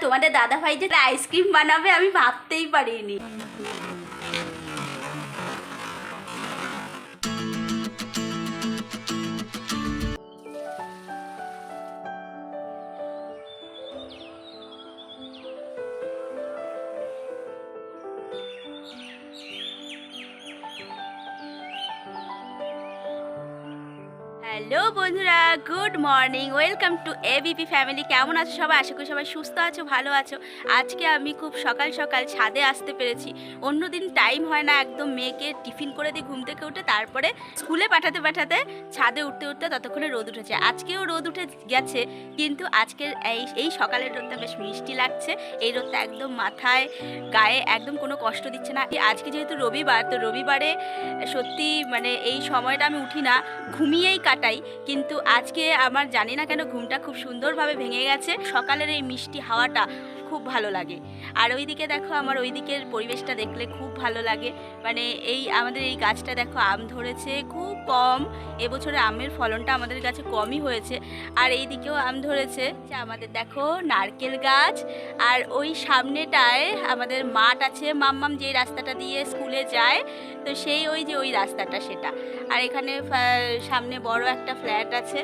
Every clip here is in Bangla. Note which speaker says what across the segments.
Speaker 1: তোমাদের দাদা ভাই যে আইসক্রিম বানাবে আমি ভাবতেই পারিনি। হ্যালো বন্ধুরা, good morning, welcome to ABP family. কেমন আছো সবাই? আশা করি সবাই সুস্থ আছো, ভালো আছো। আজকে আমি খুব সকাল সকাল ছাদে আসতে পেরেছি। অন্যদিন টাইম হয় না, একদম মেয়েকে টিফিন করে দিই ঘুম থেকে উঠে, তারপরে স্কুলে পাঠাতে পাঠাতে ছাদে উঠতে উঠতে ততক্ষণে রোদ উঠেছে। আজকেও রোদ উঠে গেছে, কিন্তু আজকের এই সকালের রোদটা বেশ মিষ্টি লাগছে। এই রোদটা একদম মাথায় গায়ে একদম কোনো কষ্ট দিচ্ছে না। আজকে যেহেতু রবিবার, তো রবিবারে সত্যি মানে এই সময়টা আমি উঠি না, ঘুমিয়েই কাটাই। কিন্তু আজকে আমার জানি না কেন ঘুমটা খুব সুন্দরভাবে ভেঙে গেছে। সকালের এই মিষ্টি হাওয়াটা খুব ভালো লাগে। আর ওইদিকে দেখো, আমার ওই দিকের পরিবেশটা দেখলে খুব ভালো লাগে। মানে এই আমাদের এই গাছটা দেখো, আম ধরেছে খুব কম। এবছরে আমের ফলনটা আমাদের কাছে কমই হয়েছে। আর এই দিকেও আম ধরেছে। আমাদের দেখো নারকেল গাছ, আর ওই সামনেটায় আমাদের মাঠ আছে। মাম্মাম যেই রাস্তাটা দিয়ে স্কুলে যায়, তো সেই ওই রাস্তাটা সেটা। আর এখানে সামনে বড় একটা ফ্ল্যাট আছে।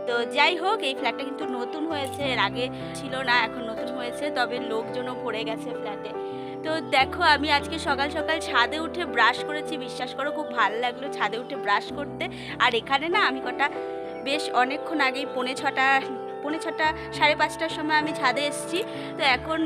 Speaker 1: তো যাই হোক, এই ফ্ল্যাটটা কিন্তু নতুন হয়েছে, এর আগে ছিল না, এখন নতুন হয়েছে। তবে লোকজনও ভরে গেছে ফ্ল্যাটে। তো দেখো, আমি আজকে সকাল সকাল ছাদে উঠে ব্রাশ করেছি। বিশ্বাস করো, খুব ভালো লাগলো ছাদে উঠে ব্রাশ করতে। আর এখানে না আমি বেশ অনেকক্ষণ আগেই পৌনে ছটা 5:30টার সময় আমি ছাদে এসেছি। তো এখন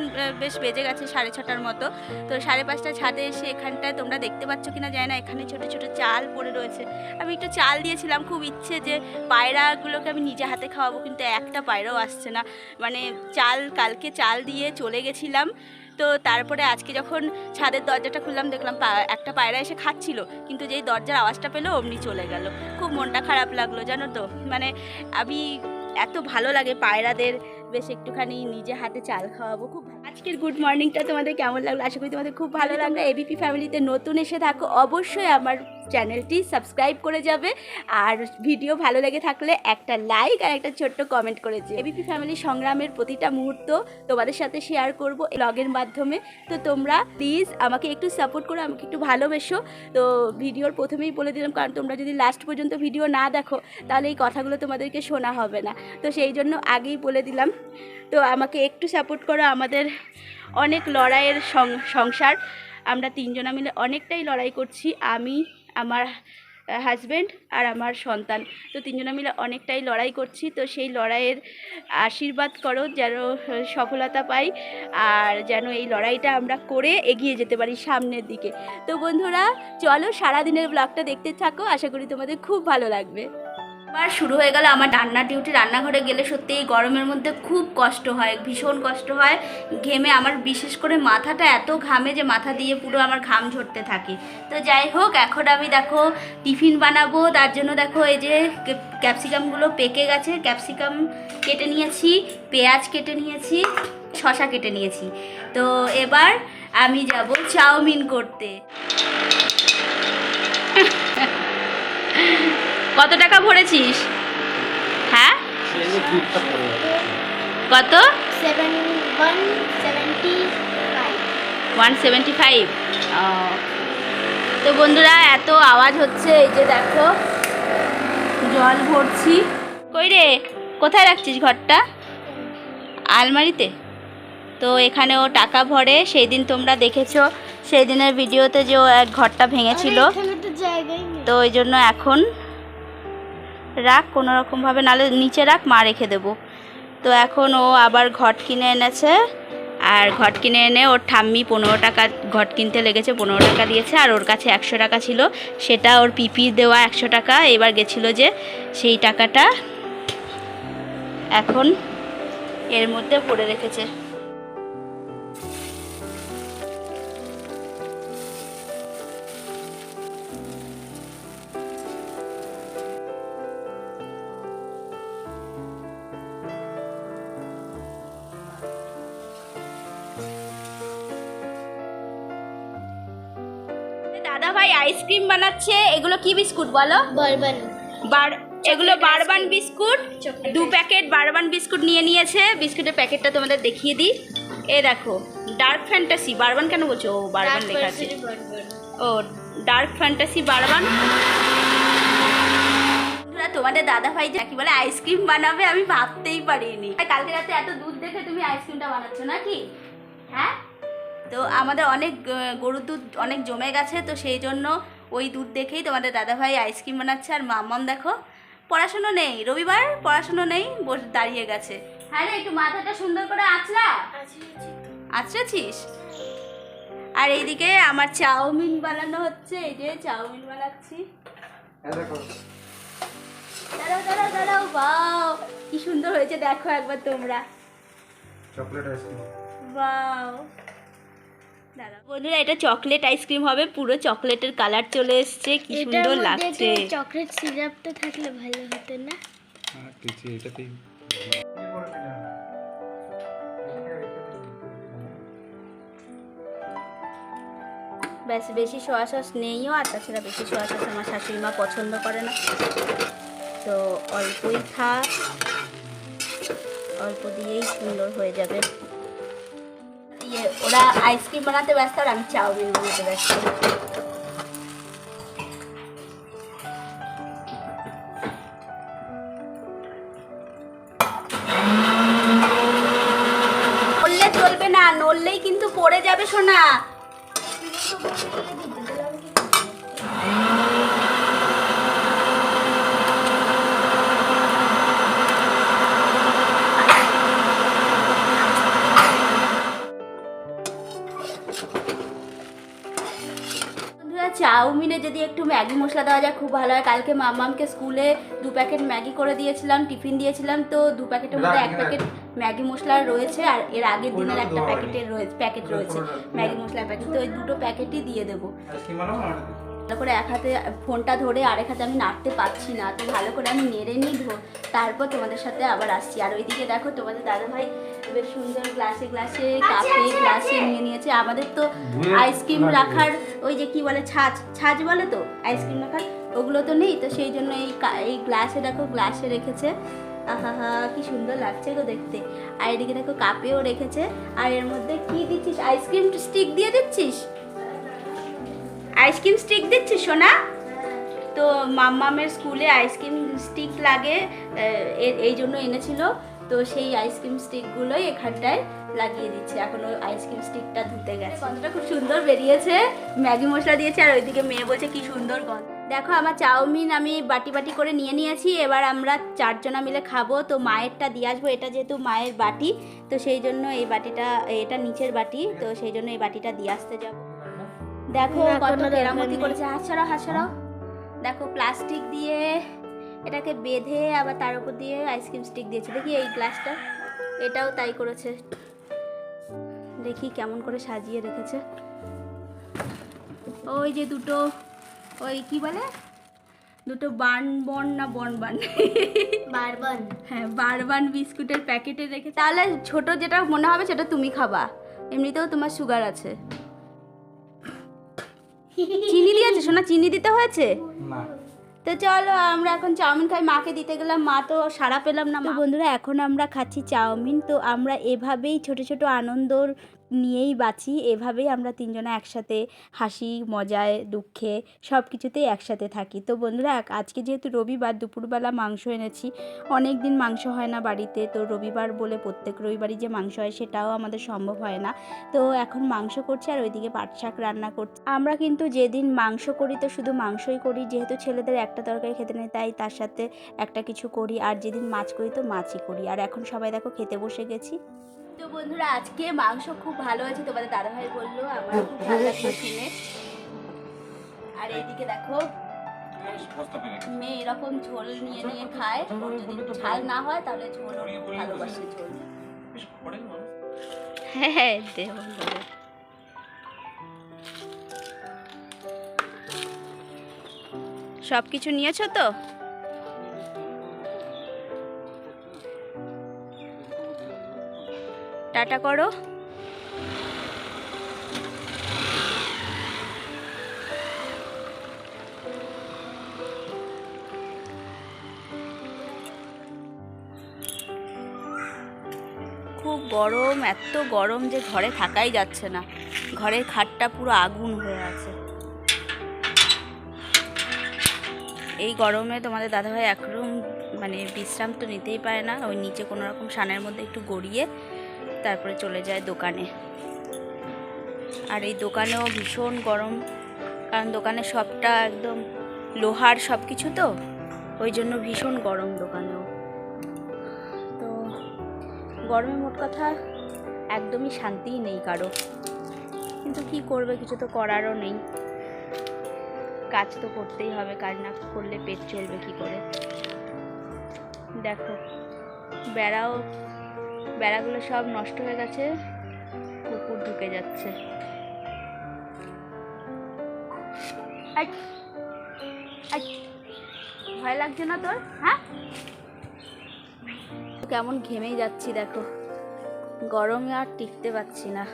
Speaker 1: বেশ বেজে গেছে 6:30টার মতো। তো 5:30 ছাদে এসে এখানটায় তোমরা দেখতে পাচ্ছ কিনা জানি না, এখানে ছোট ছোট চাল পড়ে রয়েছে। আমি একটু চাল দিয়েছিলাম, খুব ইচ্ছে যে পায়রাগুলোকে আমি নিজে হাতে খাওয়াবো, কিন্তু একটা পায়রাও আসছে না। মানে কালকে চাল দিয়ে চলে গেছিলাম। তো তারপরে আজকে যখন ছাদের দরজাটা খুললাম, দেখলাম একটা পায়রা এসে খাচ্ছিল, কিন্তু যেই দরজার আওয়াজটা পেলো অমনি চলে গেল। খুব মনটা খারাপ লাগলো জানো তো। মানে আমি এত ভালো লাগে পায়রাদের বেশ একটুখানি নিজে হাতে চাল খাওয়াবো। খুব আজকের গুড মর্নিংটা তোমাদের কেমন লাগলো? আশা করি তোমাদের খুব ভালো লাগলো। এবিপি ফ্যামিলিতে নতুন এসে থাকো, অবশ্যই আমার চ্যানেলটি সাবস্ক্রাইব করে যাবে। আর ভিডিও ভালো লেগে থাকলে একটা লাইক আর একটা ছোট্ট কমেন্ট করেছে। এবিপি ফ্যামিলি সংগ্রামের প্রতিটা মুহূর্ত তোমাদের সাথে শেয়ার করব ব্লগের মাধ্যমে। তো তোমরা প্লিজ আমাকে একটু সাপোর্ট করো, আমাকে একটু ভালোবেসো। তো ভিডিওর প্রথমেই বলে দিলাম, কারণ তোমরা যদি লাস্ট পর্যন্ত ভিডিও না দেখো তাহলে এই কথাগুলো তোমাদেরকে শোনা হবে না। তো সেই জন্য আগেই বলে দিলাম। তো আমাকে একটু সাপোর্ট করো। আমাদের অনেক লড়াইয়ের সংসার, আমরা তিনজনা মিলে অনেকটাই লড়াই করছি। আমি, আমার হাজব্যান্ড আর আমার সন্তান, তো তিনজনা মিলে অনেকটাই লড়াই করছি। তো সেই লড়াইয়ের আশীর্বাদ করো যেন সফলতা পাই, আর যেন এই লড়াইটা আমরা করে এগিয়ে যেতে পারি সামনের দিকে। তো বন্ধুরা চলো, সারাদিনের ব্লগটা দেখতে থাকো, আশা করি তোমাদের খুব ভালো লাগবে। এবার শুরু হয়ে গেল আমার রান্নার ডিউটি। রান্নাঘরে গেলে সত্যি এই গরমের মধ্যে খুব কষ্ট হয়, ভীষণ কষ্ট হয়। ঘেমে আমার বিশেষ করে মাথাটা এত ঘামে যে মাথা দিয়ে পুরো আমার ঘাম ঝরতে থাকে। তো যাই হোক, এখন আমি দেখো টিফিন বানাবো। তার জন্য দেখো এই যে ক্যাপসিকামগুলো পেকে গেছে, ক্যাপসিকাম কেটে নিয়েছি, পেঁয়াজ কেটে নিয়েছি, শসা কেটে নিয়েছি। তো এবার আমি যাব চাউমিন করতে। কত টাকা ভরেছিস? হ্যাঁ, কত? 175। তো বন্ধুরা এত আওয়াজ হচ্ছে, এই যে দেখো জল ভরছি। কই রে, কোথায় রাখছিস ঘরটা? আলমারিতে। তো এখানে ও টাকা ভরে। সেই দিন তোমরা দেখেছো সেই দিনের ভিডিওতে যে ও এক ঘরটা ভেঙেছিল, তো ওই জন্য এখন রাখ কোনো রকমভাবে, নাহলে নিচে রাখ, মা রেখে দেবো। তো এখন ও আবার ঘট কিনে এনেছে। আর ঘট কিনে এনে ওর ঠাম্মি 15 টাকা ঘট কিনতে লেগেছে, 15 টাকা দিয়েছে। আর ওর কাছে 100 টাকা ছিল, সেটা ওর পিপি দেওয়া 100 টাকা এবার গেছিলো যে, সেই টাকাটা এখন এর মধ্যে পড়ে রেখেছে। দাদা ভাই আইসক্রিম বানাচ্ছে। এগুলো কি বিস্কুট বলো? এগুলো bourbon biscuit. 2 packet bourbon biscuit নিয়েছে। বিস্কুটের প্যাকেটটা তোমাদের দেখিয়ে দিই। এ দেখো ডার্ক ফ্যান্টাসি বারবান কেন বলছো? ও বারবান লেখা আছে। ও ডার্ক ফ্যান্টাসি বারবান। তোমাদের দাদা ভাই কি বলে আইসক্রিম বানাবে আমি ভাবতেই পারিনি। কালকে রাতে এত দুধ দেখে তুমি আইসক্রিমটা বানাচ্ছ নাকি? হ্যাঁ, তো আমাদের অনেক গরুর দুধ অনেক জমে গেছে, তো সেই জন্য ওই দুধ দেখেই তোমাদের দাদাভাই আইসক্রিম বানাচ্ছে। আর মাম্মাম দেখো পড়াশুনো নেই, রবিবার পড়াশুনো নেই, বসে দাঁড়িয়ে গেছে। হ্যাঁ রে, একটু মাথাটা সুন্দর করে আছড়াছিস। আর এইদিকে আমার চাউমিন বানানো হচ্ছে, এই যে চাউমিন বানাচ্ছি। দাঁড়াও বাও, কি সুন্দর হয়েছে দেখো একবার তোমরা। চকলেট আইসক্রিম, বাও। বন্ধুরা এটা চকলেট আইসক্রিম হবে, পুরো চকলেটের কালার চলে এসেছে, কি সুন্দর লাগছে।
Speaker 2: চকলেট সিরাপটা থাকলে ভালো হতো না?
Speaker 3: হ্যাঁ কিছু এটাতেই
Speaker 1: ব্যাস বেশি সোয়া সস নেইও, আর তাছাড়া বেশি সোয়া সস আমার শাশুড়ি মা পছন্দ করে না, তো অল্পই খা, অল্প দিয়েই সুন্দর হয়ে যাবে। ওরা আইসক্রিম বানাতে ব্যস্ত আর আমি চাউমিন বানাতে ব্যস্ত। নড়লে চলবে না, নড়লেই কিন্তু পড়ে যাবে সোনা। চাউমিনে যদি একটু ম্যাগি মশলা দেওয়া যায় খুব ভালো হয়। কালকে মাম্মামকে স্কুলে 2 প্যাকেট ম্যাগি করে দিয়েছিলাম, টিফিন দিয়েছিলাম, তো 2 প্যাকেটের মধ্যে 1 প্যাকেট ম্যাগি মশলা রয়েছে, আর এর আগের দিনের একটা প্যাকেট রয়েছে ম্যাগি মশলার প্যাকেট, তো ওই 2টো প্যাকেটই দিয়ে দেবো। ভালো করে এক হাতে ফোনটা ধরে আরেক হাতে আমি নাড়তে পারছি না, তো ভালো করে আমি নেড়ে নিই, তারপর তোমাদের সাথে আবার আসছি। আর ওইদিকে দেখো তোমাদের দাদাভাই বেশ সুন্দর গ্লাসে গ্লাসে নিয়ে নিয়েছে। আমাদের তো আইসক্রিম রাখার ওই যে কি বলে ছাঁচ বলে তো আইসক্রিম রাখার, ওগুলো তো নেই, তো সেই জন্য এই গ্লাসে দেখো গ্লাসে রেখেছে। আহা কি সুন্দর লাগছে গো দেখতে। আর এদিকে দেখো কাপেও রেখেছে। আর এর মধ্যে কি দিচ্ছিস? আইসক্রিম স্টিক দিয়ে দিচ্ছিস? আইসক্রিম স্টিক দিচ্ছিস সোনা? তো মাম্মামের স্কুলে আইসক্রিম স্টিক লাগে, এই জন্য এনেছিল, তো সেই আইসক্রিম স্টিকগুলোই এখানটায় লাগিয়ে দিচ্ছে। এখন ওই আইসক্রিম স্টিকটা ধুতে গেছে। গন্ধটা খুব সুন্দর বেরিয়েছে, ম্যাগি মশলা দিয়েছে, আর ওইদিকে মেয়ে বলছে কি সুন্দর গন্ধ। দেখো আমার চাউমিন আমি বাটি করে নিয়ে নিয়েছি, এবার আমরা 4 জনা মিলে খাবো, তো মায়েরটা দিয়ে আসবো। এটা যেহেতু মায়ের বাটি, তো সেই জন্য এই বাটিটা, এটা নিচের বাটি, তো সেই জন্য এই বাটিটা দিয়ে আসতে যাবো। দেখো কত কেরামতি করেছে, হাত ছাড়াও। দেখো প্লাস্টিক দিয়ে এটাকে বেঁধে আবার তার উপর দিয়ে আইসক্রিম স্টিক দিয়েছে। দেখি এই গ্লাসটা, এটাও তাই করেছে, দেখি কেমন করে সাজিয়ে রেখেছে। ওই যে দুটো ওই কি বলে, দুটো বারবান হ্যাঁ বারবান বিস্কুটের প্যাকেটে রেখে। তাহলে ছোট যেটা মনে হবে সেটা তুমি খাবা, এমনিতেও তোমার সুগার আছে। চিনি দিয়েছে সোনা? চিনি দিতে হয়েছে
Speaker 3: না।
Speaker 1: তো চলো আমরা এখন চাউমিন খাই। মাকে দিতে গেলাম, মা তো সাড়া পেলাম না। বন্ধুরা এখন আমরা খাচ্ছি চাউমিন, তো আমরা এভাবেই ছোট আনন্দ নিয়েই বাঁচি, এভাবেই আমরা 3 জনা একসাথে হাসি মজায় দুঃখে সব কিছুতেই একসাথে থাকি। তো বন্ধুরা আজকে যেহেতু রবিবার, দুপুরবেলা মাংস এনেছি, অনেক দিন মাংস হয় না বাড়িতে, তো রবিবার বলে প্রত্যেক রবিবারই যে মাংস হয় সেটাও আমাদের সম্ভব হয় না, তো এখন মাংস করছি, আর ওইদিকে পাট শাক রান্না করছি। আমরা কিন্তু যেদিন মাংস করি তো শুধু মাংসই করি, যেহেতু ছেলেদের একটা তরকারি খেতে নেই, তাই তার সাথে একটা কিছু করি, আর যেদিন মাছ করি তো মাছই করি। আর এখন সবাই দেখো খেতে বসে গেছি। তো বন্ধুরা আজকে মাংস খুব ভালো হয়েছে, তোমাদের দাদাভাই বললো, আমার খুব ভালো লাগলো শুনে। আর এইদিকে দেখো মেয়ে এরকম ঝোল নিয়ে খায়, যদি ঝাল না হয় তাহলে ঝোল ভালোবাসে ঝোল। হ্যাঁ সব কিছু নিয়েছো তো? টাটা করো। খুব গরম, এত গরম যে ঘরে থাকাই যাচ্ছে না। ঘরের খাটটা পুরো আগুন হয়ে আছে। এই গরমে তোমাদের দাদাভাই একদম মানে বিশ্রাম তো নিতেই পারে না, ওই নিচে কোনো রকম সানের মধ্যে একটু গড়িয়ে তারপরে চলে যায় দোকানে। আর এই দোকানেও ভীষণ গরম, কারণ দোকানে সবটা একদম লোহার সব কিছু, তো ওই জন্য ভীষণ গরম দোকানেও। তো গরমে মোট কথা একদমই শান্তিই নেই কারো, কিন্তু কি করবে, কিছু তো করারও নেই। কাজ তো করতেই হবে, কাজ না করলে পেট চলবে কি করে। দেখো বেড়াগুলো সব নষ্ট হয়ে গেছে, কুকুর ঢুকে যাচ্ছে। ভয় লাগছে না তোর? হ্যাঁ, কেমন ঘেমেই যাচ্ছি দেখো, গরমে আর টিকতে পারছি না।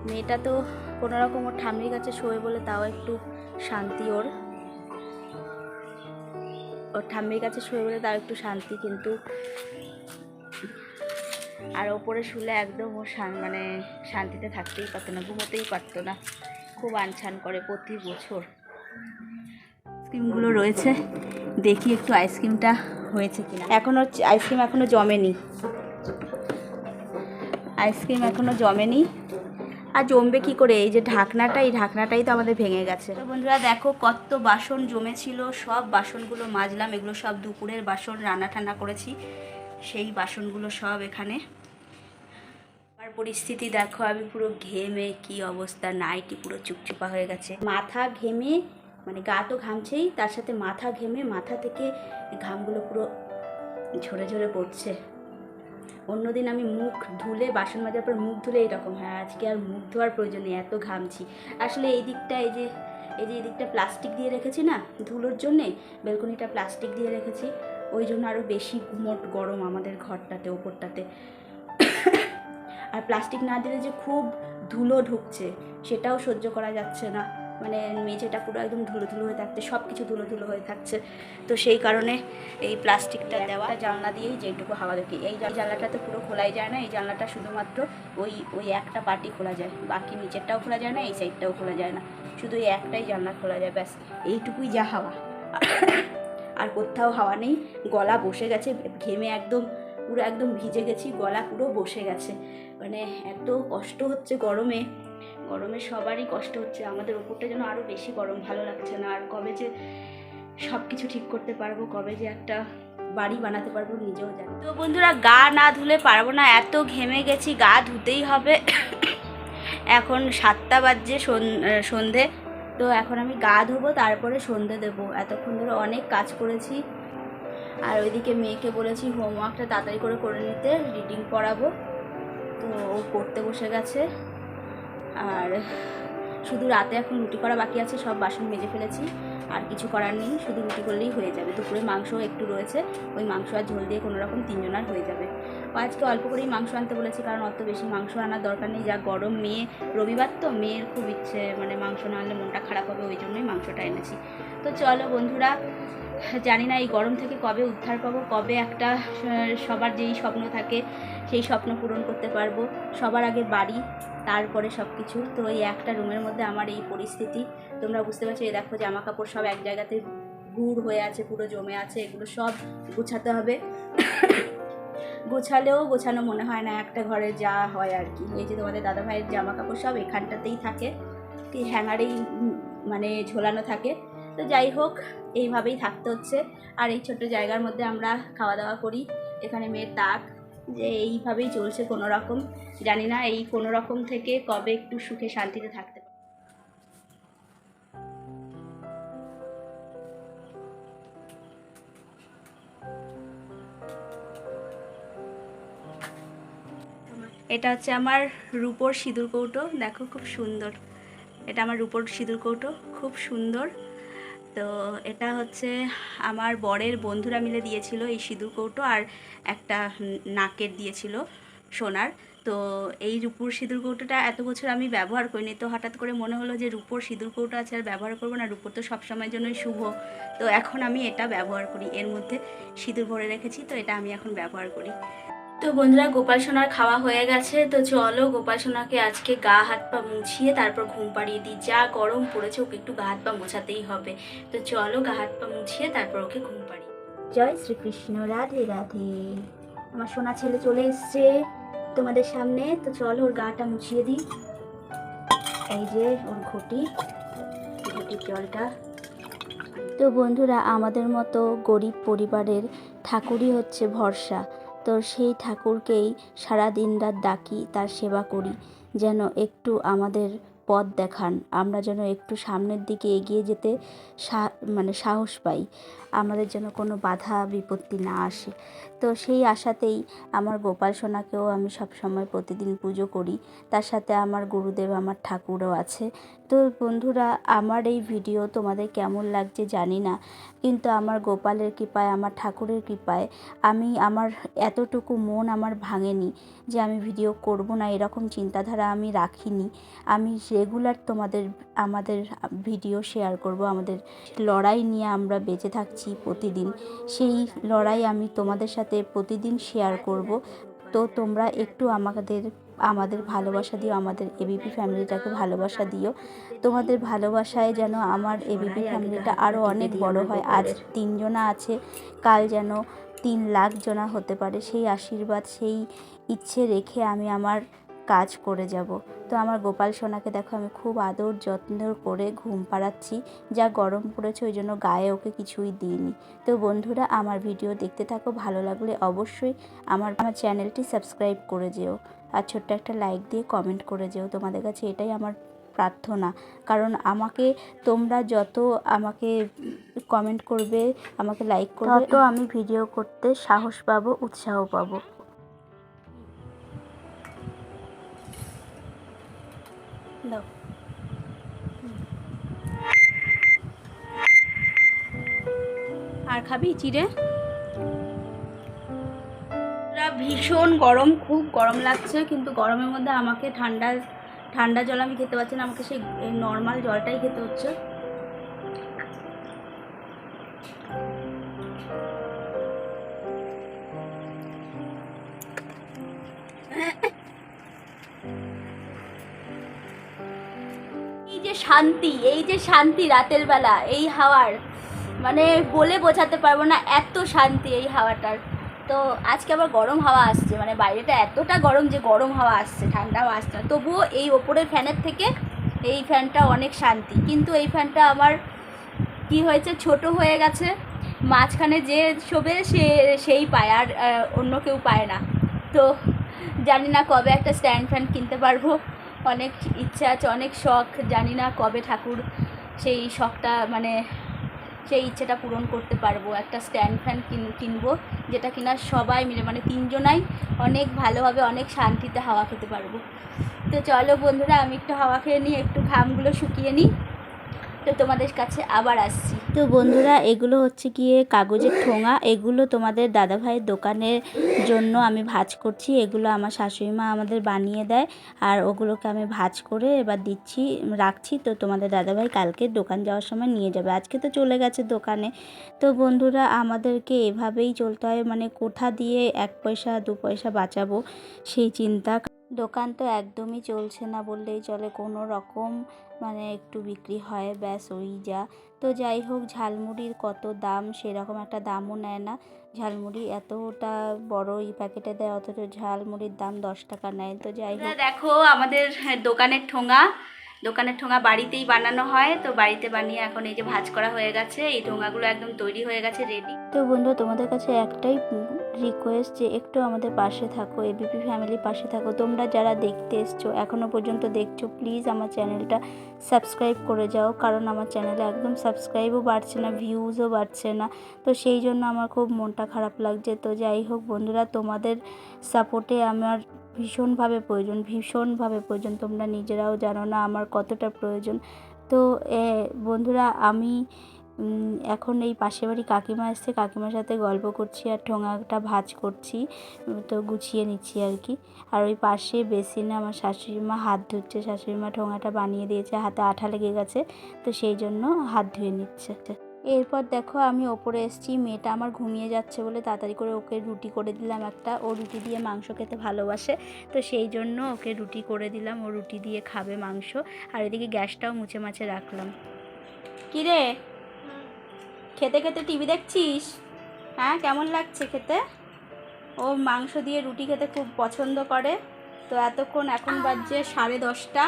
Speaker 1: মেয়েটা তো কোনো রকম ওর ঠাম্মির কাছে শোয় বলে তাও একটু শান্তি, ওর ঠাম্মির কাছে শোয় বলে তাও একটু শান্তি, কিন্তু আর ওপরে শুলে একদম ও মানে শান্তিতে থাকতেই পারতো না, ঘুমোতেই পারতো না, খুব আনছান করে প্রতি বছর। আইসক্রিমগুলো রয়েছে, দেখি একটু আইসক্রিমটা হয়েছে কিনা। আইসক্রিম এখনো জমেনি, আর জমবে কি করে? এই যে এই ঢাকনাটাই তো আমাদের ভেঙে গেছে। তো বন্ধুরা দেখো কত বাসন জমেছিল, সব বাসনগুলো মাজলাম। এগুলো সব দুপুরের বাসন, রান্না ঠান্না করেছি সেই বাসনগুলো সব এখানে। আর পরিস্থিতি দেখো, আমি পুরো ঘেমে কি অবস্থা, নাইটি পুরো চুপচুপা হয়ে গেছে, মাথা ঘেমে, মানে গা তো ঘামছেই, তার সাথে মাথা ঘেমে, মাথা থেকে ঘামগুলো পুরো ঝরে ঝরে পড়ছে। অন্যদিন আমি মুখ ধুলে, বাসন মাজার পর মুখ ধুলে এইরকম, হ্যাঁ আজকে আর মুখ ধোয়ার প্রয়োজন নেই, এত ঘামছি। আসলে এই দিকটা এই দিকটা প্লাস্টিক দিয়ে রেখেছি না ধুলোর জন্যে, বেলকনিটা প্লাস্টিক দিয়ে রেখেছি, ওই জন্য আরও বেশি গরম আমাদের ঘরটাতে, ওপরটাতে। আর প্লাস্টিক না দিলে যে খুব ধুলো ঢুকছে সেটাও সহ্য করা যাচ্ছে না, মানে মেঝেটা পুরো একদম ধুলো ধুলো হয়ে থাকছে, সব কিছু ধুলো ধুলো হয়ে থাকছে। তো সেই কারণে এই প্লাস্টিকটা দেওয়া, জানলা দিয়েই যেটুকু হাওয়া দেখি। এই জানলাটা তো পুরো খোলাই যায় না, এই জানলাটা শুধুমাত্র ওই একটা পার্টি খোলা যায়, বাকি নিচেরটাও খোলা যায় না, এই সাইডটাও খোলা যায় না, শুধু এই একটাই জানলা খোলা যায়, ব্যাস এইটুকুই যা হাওয়া, আর কোথাও হাওয়া নেই। গলা বসে গেছে, ঘেমে একদম পুরো একদম ভিজে গেছি, গলা পুরো বসে গেছে, মানে এত কষ্ট হচ্ছে গরমে সবারই কষ্ট হচ্ছে। আমাদের ওপরটা যেন আরও বেশি গরম, ভালো লাগছে না। আর কবে যে সব কিছু ঠিক করতে পারবো, কবে যে একটা বাড়ি বানাতে পারবো নিজেও জানি। তো বন্ধুরা গা না ধুলে পারবো না, এত ঘেমে গেছি, গা ধুতেই হবে। এখন 7টা বাজছে সন্ধে, তো এখন আমি গা ধোবো, তারপরে সন্ধে দেবো। এতক্ষণ ধরে অনেক কাজ করেছি, আর ওইদিকে মেয়েকে বলেছি হোমওয়ার্কটা তাড়াতাড়ি করে নিতে, রিডিং পড়াবো, তো ও পড়তে বসে গেছে। আর শুধু রাতে এখন রুটি করা বাকি আছে, সব বাসন মেজে ফেলেছি, আর কিছু করার নেই, শুধু রুটি করলেই হয়ে যাবে। দুপুরে মাংস একটু রয়েছে, ওই মাংস আর ঝোল দিয়ে কোনো রকম 3 জনার হয়ে যাবে। ও আজকে অল্প করেই মাংস আনতে বলেছি, কারণ অত বেশি মাংস আনার দরকার নেই, যা গরম। মেয়ে রবিবার তো, মেয়ের খুব ইচ্ছে, মানে মাংস না আনলে মনটা খারাপ হবে, ওই জন্যই মাংসটা এনেছি। তো চলো বন্ধুরা, জানি না এই গরম থেকে কবে উদ্ধার পাবো, কবে একটা সবার যেই স্বপ্ন থাকে সেই স্বপ্ন পূরণ করতে পারবো। সবার আগে বাড়ি, তারপরে সব কিছু। তো এই একটা রুমের মধ্যে আমার এই পরিস্থিতি, তোমরা বুঝতে পারছো। এই দেখো জামা কাপড় সব এক জায়গাতে গুড় হয়ে আছে, পুরো জমে আছে, এগুলো সব গুছাতে হবে। গোছালেও গোছানো মনে হয় না, একটা ঘরে যা হয় আর কি। এই যে তোমাদের দাদা ভাইয়ের জামা কাপড় সব এখানটাতেই থাকে, হ্যাঙ্গারেই মানে ঝোলানো থাকে। তো যাই হোক, এইভাবেই থাকতে হচ্ছে। আর এই ছোট্ট জায়গার মধ্যে আমরা খাওয়া দাওয়া করি, এখানে মেয়ের তাক, যে এইভাবেই চলছে কোনো রকম। জানি না এই কোনো রকম থেকে কবে একটু সুখে শান্তিতে থাকতে পারি। এটা হচ্ছে আমার রূপোর সিঁদুর কৌটো, দেখো খুব সুন্দর। এটা আমার রূপোর সিঁদুর কৌটো, খুব সুন্দর। তো এটা হচ্ছে আমার বরের বন্ধুরা মিলে দিয়েছিল এই সিঁদুর কৌটো, আর একটা নাকের দিয়েছিল সোনার। তো এই রূপোর সিঁদুর কৌটোটা এত বছর আমি ব্যবহার করিনি, তো হঠাৎ করে মনে হলো যে রূপোর সিঁদুর কৌটো আছে, আর ব্যবহার করবো না, রূপোর তো সবসময়ের জন্যই শুভ। তো এখন আমি এটা ব্যবহার করি, এর মধ্যে সিঁদুর ভরে রেখেছি, তো এটা আমি এখন ব্যবহার করি। তো বন্ধুরা, গোপাল সোনার খাওয়া হয়ে গেছে। তো চলো গোপাল সোনাকে আজকে গা হাত পা মুছিয়ে তারপর ঘুম পাড়িয়ে দিই। যা গরম পড়েছে, ওকে একটু গা হাত পা মোছাতেই হবে। তো চলো গা হাত পা মুছিয়ে তারপর ওকে ঘুম পাড়ি। জয় শ্রীকৃষ্ণ, রাধে রাধে। আমার সোনা ছেলে চলে এসছে তোমাদের সামনে। তো চলো ওর গাটা মুছিয়ে দিই। এই যে ওর ঘটির জলটা। তো বন্ধুরা, আমাদের মতো গরিব পরিবারের ঠাকুরই হচ্ছে ভরসা। তো সেই ঠাকুরকেই সারা দিন রাত ডাকি, তার সেবা করি, যেন একটু আমাদের পথ দেখান, আমরা যেন একটু সামনের দিকে এগিয়ে যেতে সাহস পাই, আমাদের যেন কোনো বাধা বিপত্তি না আসে। তো সেই আশাতেই আমার গোপাল সোনাকেও আমি সবসময় প্রতিদিন পুজো করি। তার সাথে আমার গুরুদেব, আমার ঠাকুরও আছে। তো বন্ধুরা, আমার এই ভিডিও তোমাদের কেমন লাগছে জানি না, কিন্তু আমার গোপালের কৃপায়, আমার ঠাকুরের কৃপায় আমি আমার এতটুকু মন আমার ভাঙেনি যে আমি ভিডিও করব না, এরকম চিন্তাধারা আমি রাখিনি। আমি রেগুলার আমাদের ভিডিও শেয়ার করব। আমাদের লড়াই নিয়ে আমরা বেঁচে থাকছি প্রতিদিন, সেই লড়াই আমি তোমাদের সাথে প্রতিদিন শেয়ার করব। তো তোমরা একটু আমাদের ভালোবাসা দিও, আমাদের এবিপি ফ্যামিলিটাকে ভালোবাসা দিও। তোমাদের ভালোবাসায় যেন আমার এবিপি ফ্যামিলিটা আরও অনেক বড় হয়। আজ 3 জনা আছে, কাল যেন 3 লাখ জনা হতে পারে, সেই আশীর্বাদ, সেই ইচ্ছে রেখে আমি আমার কাজ করে যাব। তো আমার গোপাল সোনাকে দেখো, আমি খুব আদর যত্ন করে ঘুম পাড়াচ্ছি। যা গরম পড়েছে ওই জন্য গায়ে ওকে কিছুই দিইনি। তো বন্ধুরা, আমার ভিডিও দেখতে থাকো, ভালো লাগলে অবশ্যই আমার চ্যানেলটি সাবস্ক্রাইব করে যেও, আর ছোট্ট একটা লাইক দিয়ে কমেন্ট করে যেও। তোমাদের কাছে এটাই আমার প্রার্থনা, কারণ তোমরা যত আমাকে কমেন্ট করবে, আমাকে লাইক করবে, তত আমি ভিডিও করতে সাহস পাবো, উৎসাহ পাবো। দাও। আর খাবি চিড়ে? ভীষণ গরম, খুব গরম লাগছে, কিন্তু গরমের মধ্যে আমাকে ঠান্ডা জল আমি খেতে পারছি না, আমাকে সেই নর্মাল জলটাই খেতে হচ্ছে। এই যে শান্তি রাতের বেলা এই হাওয়ার, মানে বলে বোঝাতে পারবো না, এত শান্তি এই হাওয়াটার। তো আজকে আবার গরম হাওয়া আসছে, মানে বাইরেটা এতটা গরম যে গরম হাওয়া আসছে, ঠান্ডা হাওয়া আসছে না। তবুও এই ওপরের ফ্যানের থেকে এই ফ্যানটা অনেক শান্তি। কিন্তু এই ফ্যানটা আমার কি হয়েছে, ছোট হয়ে গেছে, মাঝখানে যে শোবে সেই পায়, আর অন্য কেউ পায় না। তো জানি না কবে একটা স্ট্যান্ড ফ্যান কিনতে পারবো, অনেক ইচ্ছা আছে, অনেক শখ, জানি না কবে ঠাকুর সেই শখটা, মানে সেই ইচ্ছেটা পূরণ করতে পারবো। একটা স্ট্যান্ড ফ্যান কিনবো, যেটা কিনা সবাই মিলে, মানে 3 জনাই অনেক ভালোভাবে, অনেক শান্তিতে হাওয়া খেতে পারবো। তো চলো বন্ধুরা, আমি একটু হাওয়া খেয়ে নিই, একটু ঘামগুলো শুকিয়ে নিই, তো তোমাদের কাছে আবার আসছি। তো বন্ধুরা, এগুলো হচ্ছে গিয়ে কাগজের ঠোঙা, এগুলো তোমাদের দাদাভাইয়ের দোকানের জন্য আমি ভাঁজ করছি। এগুলো আমার শাশুড়ি মা আমাদের বানিয়ে দেয়, আর ওগুলোকে আমি ভাঁজ করে এবার রাখছি। তো তোমাদের দাদাভাই কালকে দোকান যাওয়ার সময় নিয়ে যাবে, আজকে তো চলে গেছে দোকানে। তো বন্ধুরা, আমাদেরকে এভাবেই চলতে হয়, মানে কোথা দিয়ে 1 পয়সা 2 পয়সা বাঁচাবো সেই চিন্তা। দোকান তো একদমই চলছে না বললেই চলে, কোনো রকম মানে একটু বিক্রি হয়, ব্যাস ওই যা। তো যাই হোক, ঝালমুড়ির কত দাম, সেরকম একটা দামও নেয় না। ঝালমুড়ি এতটা বড় এই প্যাকেটে দেয়, অথচ ঝালমুড়ির দাম 10 টাকা নেয়। তো যাই হোক, দেখো আমাদের দোকানের ঠোঙা বাড়িতেই বানানো হয়। তো বাড়িতে বানিয়ে এখন এই যে ভাঁজ করা হয়ে গেছে, এই ঠোঙাগুলো একদম তৈরি হয়ে গেছে, রেডি। তো বন্ধু, তোমাদের কাছে একটাই রিকোয়েস্ট যে একটু আমাদের পাশে থাকো, এবিপি ফ্যামিলির পাশে থাকো। তোমরা যারা দেখতে এসছো, এখনও পর্যন্ত দেখছো, প্লিজ আমার চ্যানেলটা সাবস্ক্রাইব করে যাও, কারণ আমার চ্যানেলে একদম সাবস্ক্রাইবও বাড়ছে না, ভিউজও বাড়ছে না। তো সেই জন্য আমার খুব মনটা খারাপ লাগছে। তো যাই হোক বন্ধুরা, তোমাদের সাপোর্টে আমার ভীষণভাবে প্রয়োজন। তোমরা নিজেরাও জানো না আমার কতটা প্রয়োজন। তো বন্ধুরা, আমি এখন এই পাশের বাড়ি কাকিমা এসছে, কাকিমার সাথে গল্প করছি আর ঠোঙাটা ভাঁজ করছি, তো গুছিয়ে নিচ্ছি আর কি। আর ওই পাশে বেসিনে আমার শাশুড়ি মা হাত ধুচ্ছে, শাশুড়ি মা ঠোঙাটা বানিয়ে দিয়েছে, হাতে আঠা লেগে গেছে, তো সেই জন্য হাত ধুয়ে নিচ্ছে। এরপর দেখো আমি ওপরে এসেছি, মেয়েটা আমার ঘুমিয়ে যাচ্ছে বলে তাড়াতাড়ি করে ওকে রুটি করে দিলাম একটা। ও রুটি দিয়ে মাংস খেতে ভালোবাসে, তো সেই জন্য ওকে রুটি করে দিলাম, ও রুটি দিয়ে খাবে মাংস। আর এদিকে গ্যাসটাও মুছে মাছে রাখলাম। কী রে, খেতে খেতে টিভি দেখছিস? হ্যাঁ, কেমন লাগছে খেতে? ও মাংস দিয়ে রুটি খেতে খুব পছন্দ করে। তো এতক্ষণ, এখন বাজছে 10:30,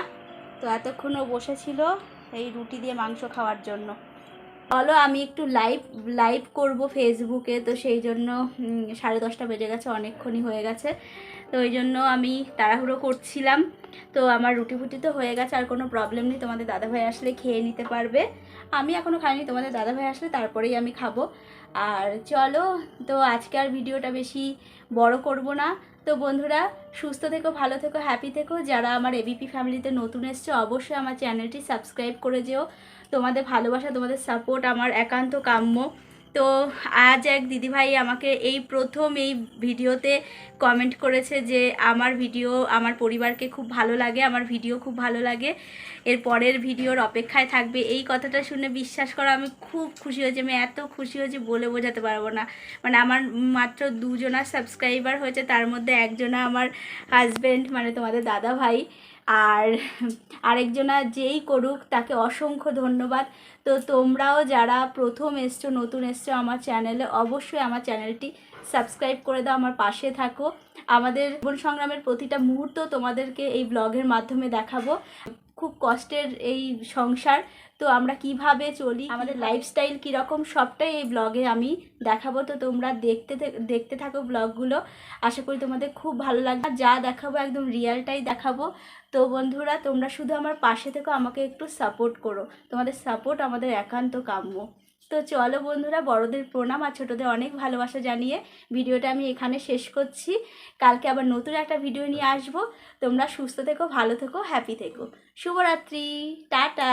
Speaker 1: তো এতক্ষণ ও বসেছিল এই রুটি দিয়ে মাংস খাওয়ার জন্য। বলো, আমি একটু লাইভ করব ফেসবুকে, তো সেই জন্য 10:30 বেজে গেছে, অনেকক্ষণই হয়ে গেছে। তো ওই জন্য আমি তাড়াহুড়ো করছিলাম। তো আমার রুটি ফুটি তো হয়ে গেছে, আর কোনো প্রবলেম নেই, তোমাদের দাদাভাই আসলে খেয়ে নিতে পারবে। আমি এখনও খাইনি, তোমাদের দাদাভাই আসলে তারপরেই আমি খাবো। আর চলো, তো আজকে আর ভিডিওটা বেশি বড় করব না। তো বন্ধুরা, সুস্থ থেকো, ভালো থেকো, হ্যাপি থেকো। যারা আমার এবিপি ফ্যামিলিতে নতুন এসছে অবশ্যই আমার চ্যানেলটি সাবস্ক্রাইব করে যেও। তোমাদের ভালোবাসা, তোমাদের সাপোর্ট আমার একান্ত কাম্য। তো আজ এক দিদিভাই আমাকে এই প্রথম এই ভিডিওতে কমেন্ট করেছে যে আমার ভিডিও আমার পরিবারকে খুব ভালো লাগে, আমার ভিডিও খুব ভালো লাগে, এর পরের ভিডিওর অপেক্ষায় থাকবে। এই কথাটা শুনে বিশ্বাস করো আমি খুব খুশি হয়েছি, আমি এত খুশি হয়েছি বলে বোঝাতে পারবো না। মানে আমার মাত্র 2জনা সাবস্ক্রাইবার হয়েছে, তার মধ্যে একজনা আমার হাজব্যান্ড মানে তোমাদের দাদা ভাই, আর আরেকজনা যেই করুক তাকে অসংখ্য ধন্যবাদ। তো তোমরাও যারা প্রথম এসছো, নতুন এসছো আমার চ্যানেলে, অবশ্যই আমার চ্যানেলটি সাবস্ক্রাইব করে দাও, আমার পাশে থাকো। আমাদের জীবন সংগ্রামের প্রতিটা মুহূর্ত তোমাদেরকে এই ব্লগের মাধ্যমে দেখাবো। খুব কষ্টের এই সংসার, তো আমরা কিভাবে চলি, আমাদের লাইফস্টাইল কীরকম, সবটাই এই ব্লগে আমি দেখাবো। তো তোমরা দেখতে থাকো ব্লগগুলো, আশা করি তোমাদের খুব ভালো লাগবে। যা দেখাবো একদম রিয়েলটাই দেখাবো। তো বন্ধুরা, তোমরা শুধু আমার পাশে থেকো, আমাকে একটু সাপোর্ট করো, তোমাদের সাপোর্ট আমাদের একান্ত কাম্য। তো চলো বন্ধুরা, বড়দের প্রণাম আর ছোটদের অনেক ভালোবাসা জানিয়ে ভিডিওটা আমি এখানে শেষ করছি। কালকে আবার নতুন একটা ভিডিও নিয়ে আসবো। তোমরা সুস্থ থেকো, ভালো থেকো, হ্যাপি থেকো। শুভরাত্রি, টাটা।